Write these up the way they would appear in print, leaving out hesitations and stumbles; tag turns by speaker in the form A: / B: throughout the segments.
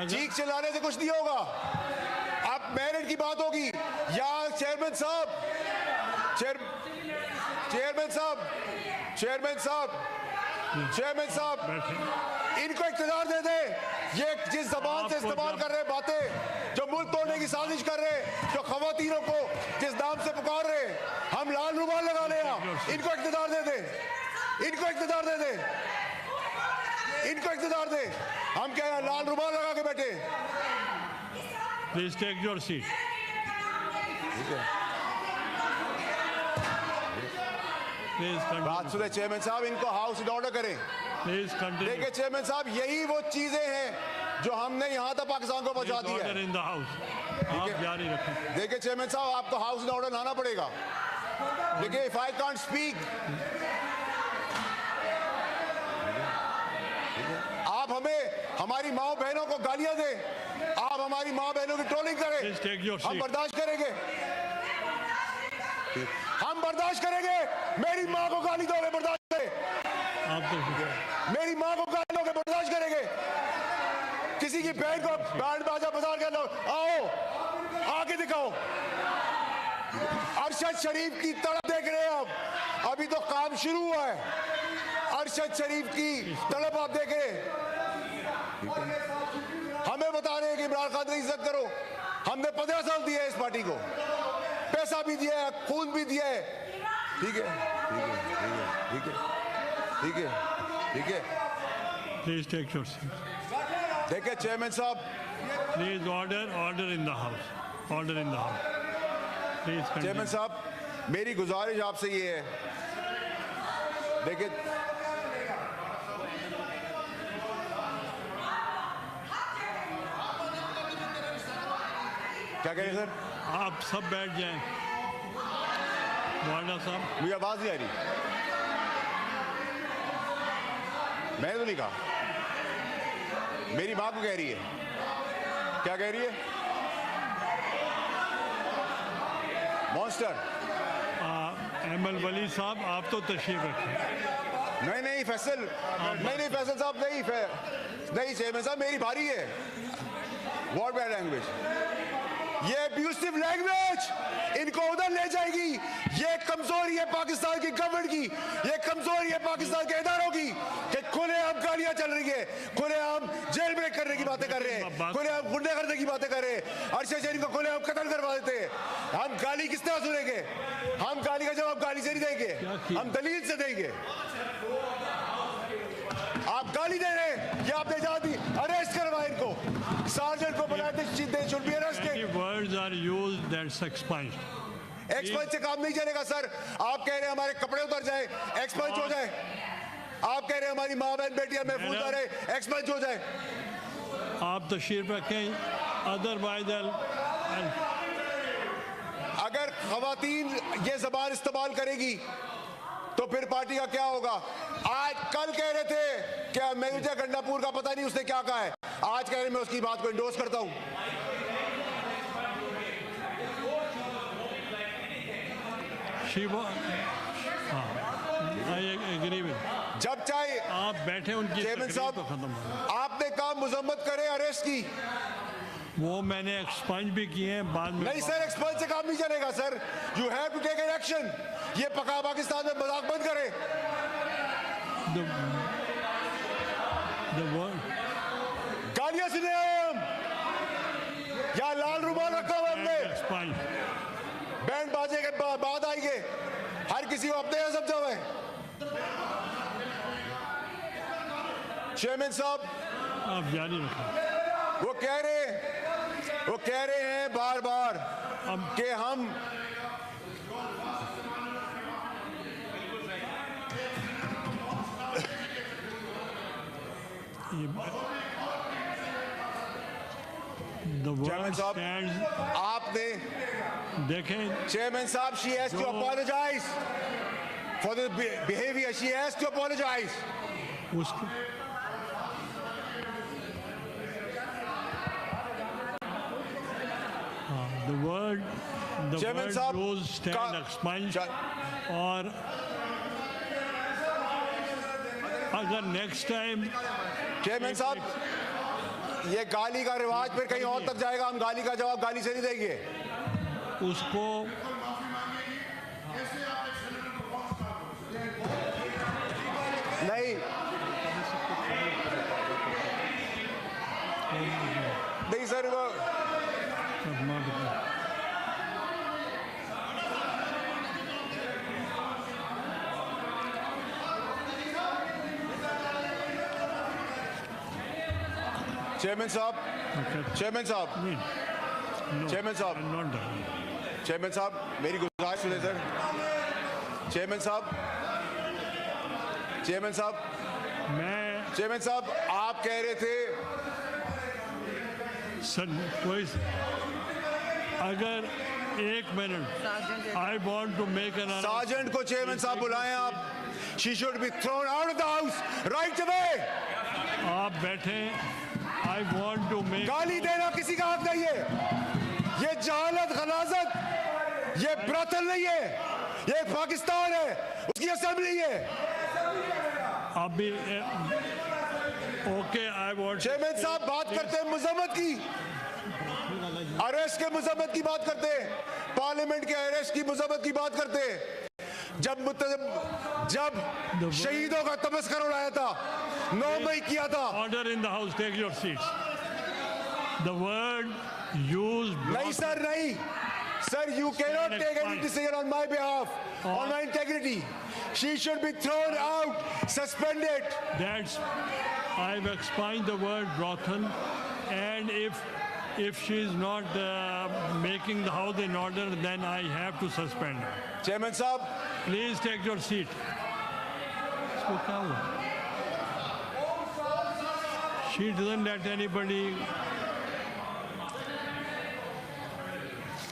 A: चीख चिल्लाने से कुछ नहीं होगा। अब मेरिट की बात होगी या चेयरमैन साहब, इनको इख्तियार दे दे। ये जिस जबान से इस्तेमाल कर रहे बातें, जो मुल्क तोड़ने की साजिश कर रहे, जो खवातीनों को जिस नाम से पुकार रहे, हम लाल रुमाल लगा ले, इनको इख्तियार दे दे, इनको इख्तियार दे दे, इनको इख्तियार दे। हम क्या लाल रुमाल लगा के बैठे?
B: Please take your seat.
A: बात सुने चेयरमैन साहब, इनको हाउस इन ऑर्डर करें।
B: Please continue.
A: देखिए चेयरमैन साहब, यही वो चीजें हैं जो हमने यहाँ तक पाकिस्तान को पहुंचा दी है।
B: इन द हाउस आप जारी रखें।
A: देखिए चेयरमैन साहब, आपको हाउस इन ऑर्डर लाना पड़ेगा। देखिए इफ आई कांट स्पीक, आप हमें हमारी माओ बहनों को गालियां दें, आप हमारी माओ बहनों की ट्रोलिंग करें, हम बर्दाश्त करेंगे, हम बर्दाश्त करेंगे। मेरी माँ को गाली दोगे, बर्दाश्त करें। मेरी माँ को गाली दोगे, बर्दाश्त करेंगे। किसी की बहन को बैंड बाजा बजा के लो, आओ आके दिखाओ। अरशद शरीफ की तड़प देख रहे हैं आप, अभी तो काम शुरू हुआ है। अरशद शरीफ की तड़प आप देख रहे हैं। हमें बता रहे हैं कि इमरान खान की इज्जत करो। हमने 15 साल दिए इस पार्टी को, पैसा भी दिया है, खून भी दिया है। ठीक है, ठीक है, ठीक है, ठीक है।
B: Please take your seat.
A: देखिए चेयरमैन साहब,
B: please order in the house, order in the house. Please
A: chairman साहब, मेरी गुजारिश आपसे ये है, देखिए क्या कह रहे हैं सर?
B: आप सब बैठ जाएं। वार्डा साहब,
A: मुझे आवाज नहीं आ रही। मैंने तो नहीं कहा, मेरी माँ को कह रही है। क्या कह रही है? मॉन्स्टर।
B: एमएल वली साहब, आप तो तशरीफ रखें।
A: नहीं फैसल, नहीं फैसल साहब, नहीं चेयरमैन साहब, मेरी भारी है। व्हाट बैड लैंग्वेज, ये अब्यूसिव लैंग्वेज इनको उधर ले जाएगी। ये कमजोरी है पाकिस्तान की गवर्नमेंट की, ये कमजोरी है पाकिस्तान के इदारों की कि खुलेआम गालियां चल रही है, खुलेआम जेल ब्रेक करने की बातें कर रहे हैं, खुलेआम गुंडे करने की बातें कर रहे हैं, अरशद शरीफ को खुलेआम कत्ल करवा देते हैं। हम गाली किस तरह सुनेंगे? हम गाली का जवाब गाली से नहीं देंगे, हम दलील से देंगे। आप गाली दे रहे हैं, ये आपने जाती अरेस्ट करवाए इनको, सार्जेंट को बुलाए थे, should be arrested.
B: Words are used that's expunged.
A: Expunge से काम नहीं चलेगा सर। आप कह रहे हैं हमारे कपड़े उतर जाए, एक्सपंज हो जाए। आप कह रहे हैं हमारी माँ बहन बेटियां महफूज आ रहे, एक्सपंज हो जाए।
B: आप तशरीफ रखें, अदरवाइज
A: अगर खवातीन ये जबान इस्तेमाल करेगी तो फिर पार्टी का क्या होगा? आज कल कह रहे थे क्या मेहुजा गंडापुर का पता नहीं उसने क्या कहा है, आज कह रहे मैं उसकी बात को इंडोर्स करता हूं। जब चाहे
B: आप बैठे, उनकी
A: चेयरमैन साहब
B: तो खत्म हो।
A: आपने कहा मुजम्मत करे अरेस्ट की,
B: वो मैंने एक्सपंज भी किए हैं बाद में।
A: नहीं सर, एक्सपंज से काम नहीं चलेगा sir, you have to take an action. ये पका पाकिस्तान में मजाक बंद करे। गालियां सुने हम, या लाल रुमाल रखा हुआ हमने, बैंड बाजे के बाद आएंगे, हर किसी को अपने यहाँ समझा हुआ है। चेयरमैन साहब
B: आप जारी रखें।
A: वो कह रहे हैं बार बार कि हम चेयरमैन साहब आपने
B: देखें,
A: चेयरमैन साहब, she has to apologize for the behavior, she has to apologize.
B: उसको the word used stand expunge, और अगर नेक्स्ट टाइम
A: चेयरमैन साहब ये गाली का रिवाज फिर कहीं और तक जाएगा। हम गाली का जवाब गाली से नहीं देंगे।
B: उसको
A: नहीं नहीं सर, वो चेयरमैन साहब, चेयरमैन साहब, चेयरमैन साहब, चेयरमैन साहब, मेरी गुजारिश सुने सर। चेयरमैन साहब, चेयरमैन साहब, चेयरमैन साहब, आप कह रहे थे
B: सर कोई अगर 1 minute I want to make an
A: sergeant को चेयरमैन साहब बुलाएं आप। She should be thrown out of the house right away.
B: आप बैठे, आई वॉन्ट टू मेक
A: गाली देना किसी का हक नहीं है। ये जहालत गलाजत, ये ब्रथल नहीं है, ये पाकिस्तान है, उसकी असेंबली है।
B: अभी ओके आई वॉन्ट।
A: चेयरमैन साहब बात करते हैं मजम्मत की, अरेस्ट के मजम्मत की बात करते हैं, पार्लियामेंट के अरेस्ट की मजम्मत की बात करते हैं। जब शहीदों का तमस्कर उड़ाया था, 9 मई किया था।
B: Order in the house, take your seats. The word used
A: नहीं सर, नहीं sir, you cannot take any decision on my behalf, on my integrity. She should be thrown out, suspended.
B: That's, I've explained the word brothel, and if she is not making the house in order, then I have to suspend her.
A: Chairman साहब,
B: Please take your seat. इसको क्या हुआ? She doesn't let anybody.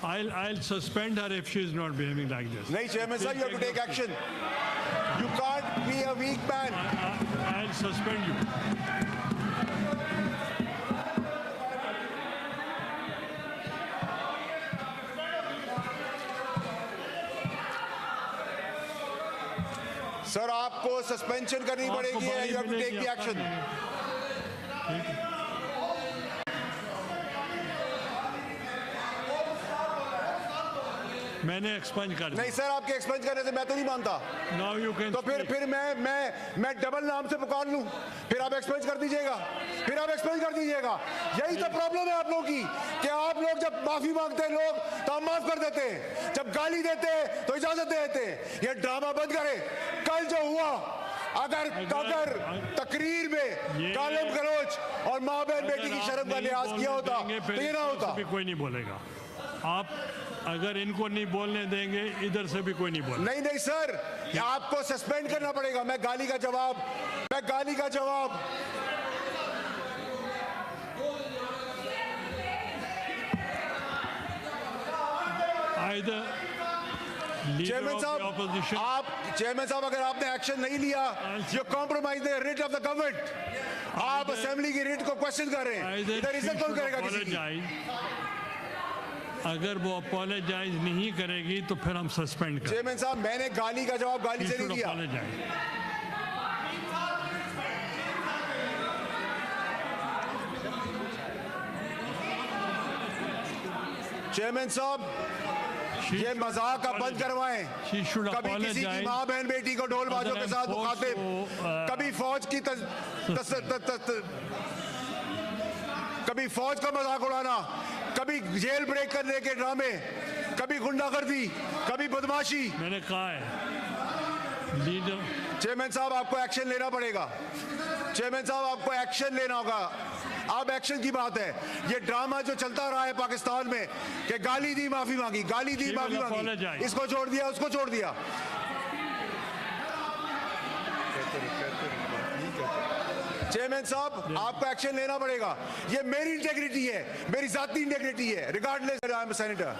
B: I'll suspend her if she is not behaving like this.
A: नहीं Chairman साहब, you have to take action. You can't be a weak man.
B: I'll suspend you.
A: Sir आपको suspension करनी पड़ेगी, and you have to take the action.
B: मैंने एक्सपेंज कर दिया।
A: नहीं sir, आपके एक्सपेंज करने से मैं तो नहीं मानता।
B: Now you can
A: तो फिर मैं डबल नाम से पुकार लूं, फिर आप एक्सपेंज कर दीजिएगा, फिर आप एक्सपेंज कर दीजिएगा। यही तो प्रॉब्लम है आप लोगों की कि आप लोग जब माफी मांगते हैं लोग तो हम माफ कर देते हैं, जब गाली देते हैं तो इजाजत दे देते हैं। ये ड्रामा बंद करें। कल जो हुआ, अगर तकरीर में गालिब गलौज और माँ बहन बेटी की शर्म का लिहाज किया होता तो ये ना होता।
B: कोई नहीं बोलेगा। आप अगर इनको नहीं बोलने देंगे, इधर से भी कोई नहीं बोलेगा।
A: नहीं सर, आपको सस्पेंड करना पड़ेगा। मैं गाली का जवाब
B: चेयरमैन
A: साहब, अगर आपने एक्शन नहीं लिया, you compromise the writ of the government. आप असेंबली की रिट को क्वेश्चन कर रहे हैं, इधर इज्जत कौन करेगा किसी की?
B: अगर वो अपोलोजाइज नहीं करेगी तो फिर हम सस्पेंड करें।
A: चेयरमैन साहब, मैंने गाली का जवाब गाली से नहीं दिया। चेयरमैन साहब, ये मजाक आप बंद करवाएं। कभी किसी की माँ बहन बेटी को ढोल बाजों के साथ मुखातिब, कभी फौज का मजाक उड़ाना, कभी जेल ब्रेक करने के ड्रामे, कभी गुंडागर्दी, कभी बदमाशी।
B: मैंने कहा है लीडर।
A: चेयरमैन साहब, आपको एक्शन लेना पड़ेगा। चेयरमैन साहब, आपको एक्शन लेना होगा। अब एक्शन की बात है। ये ड्रामा जो चलता रहा है पाकिस्तान में कि गाली दी माफी मांगी, गाली दी माफी मांगी, इसको छोड़ दिया, उसको छोड़ दिया। चेयरमैन साहब, आपको एक्शन लेना पड़ेगा। ये मेरी इंटेग्रिटी है, मेरी जाती इंटेग्रिटी है, रिगार्डलेस आई एम सेनेटर।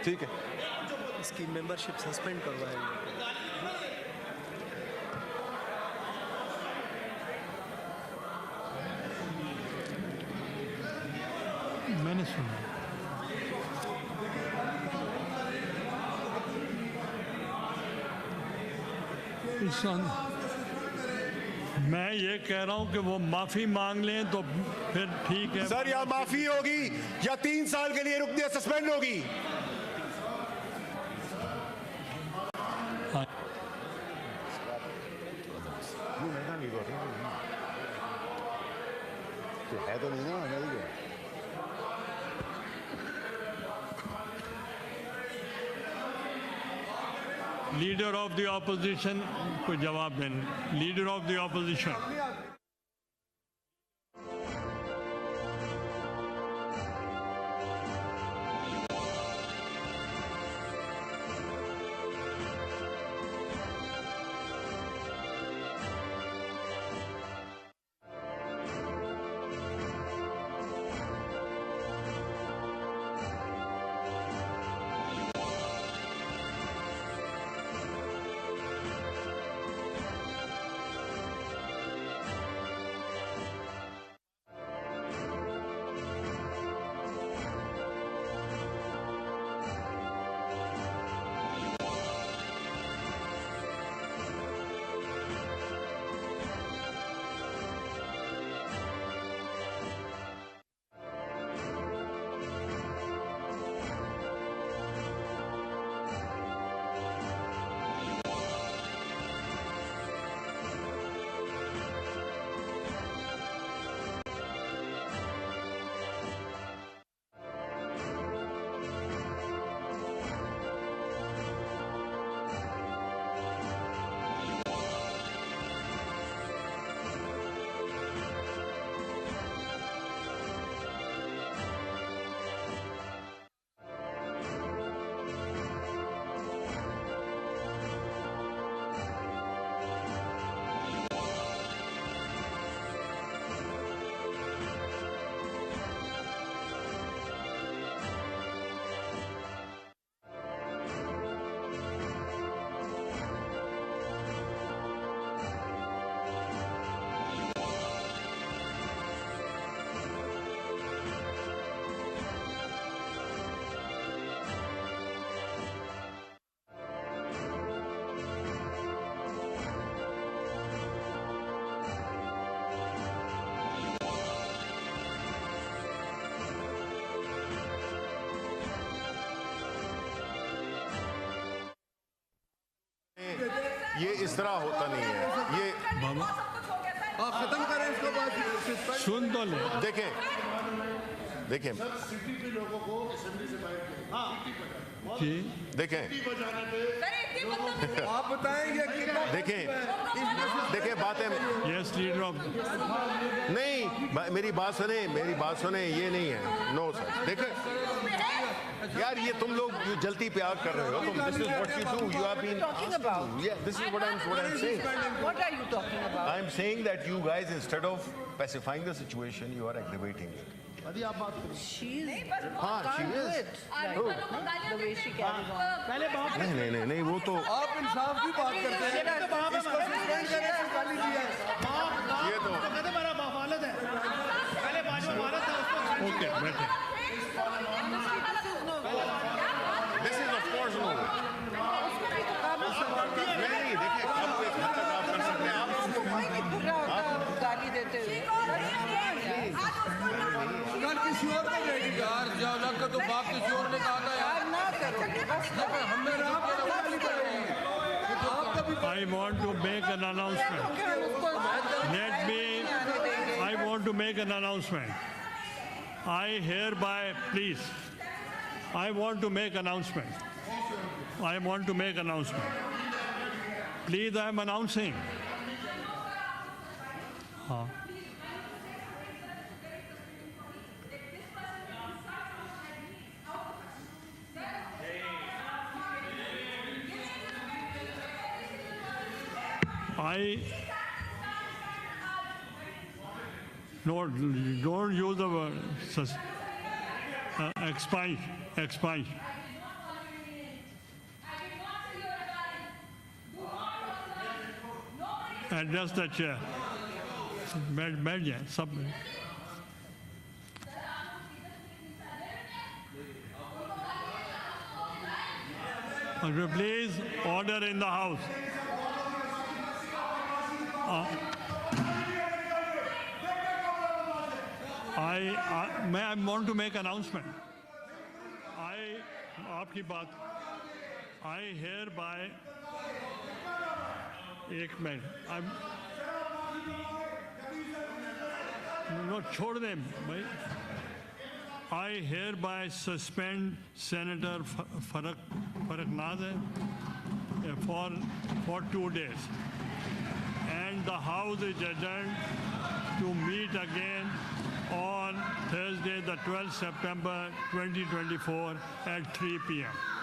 A: ठीक है,
C: इसकी मेंबरशिप सस्पेंड करवाएंगे।
B: मैंने सुना। मैं ये कह रहा हूँ कि वो माफी मांग लें तो फिर ठीक है।
A: सर या माफी होगी या 3 साल के लिए रुकने सस्पेंड होगी। है तो नहीं ना।
B: लीडर ऑफ द ऑपोजिशन को जवाब देना। Leader of the opposition.
A: ये इस तरह होता नहीं है। ये
D: खत्म करें इसको बात।
B: सुन तो ले।
A: देखें देखें
B: जी
A: देखें
D: आप बताएंगे
A: देखें देखें बातें
B: यस लीडर ऑफ।
A: नहीं मेरी बात सुने ये नहीं है। नो सर देखें यार ये तुम लोग जो जल्दी प्यार कर रहे हो तुम। This is what you do. You have been
E: talking about?
A: Yeah, this is what I'm saying.
E: What are you talking about?
A: I'm saying that you guys, instead of pacifying the situation, you are aggravating it.
E: She's
A: हाँ, she
E: can't do
A: is.
E: it. The way she carries on.
A: नहीं वो तो
D: आप इंसाफ की बात करते हैं। इसको सस्पेंड करें सरकारी जी है।
A: ये तो
B: ओके बैठे।
A: this is of course no। नहीं देखिए अब एक हद तक आप कर सकते हैं।
E: कोई नहीं बुरा होता गाली देते हुए।
D: कल किसी और को देगी यार जाना का तो बाप किसी और ने कहा था यार।
E: ना करो बस
D: हमें राम को गाली करेगी। आप कभी
B: I want to make an announcement. Let me. I want to make an announcement. I hereby, please. I want to make announcement. I want to make announcement. Please, I am announcing. No, don't use the word expunge. Address the chair. बैठ जाए सब। Please, order in the house. I want to make announcement. आपकी बात I hereby एक minute no छोड़ दें भाई I hereby suspend Senator Farraknaz for 2 days and the House is adjourned to meet again on Thursday, the 12th September 2024 at 3 p.m.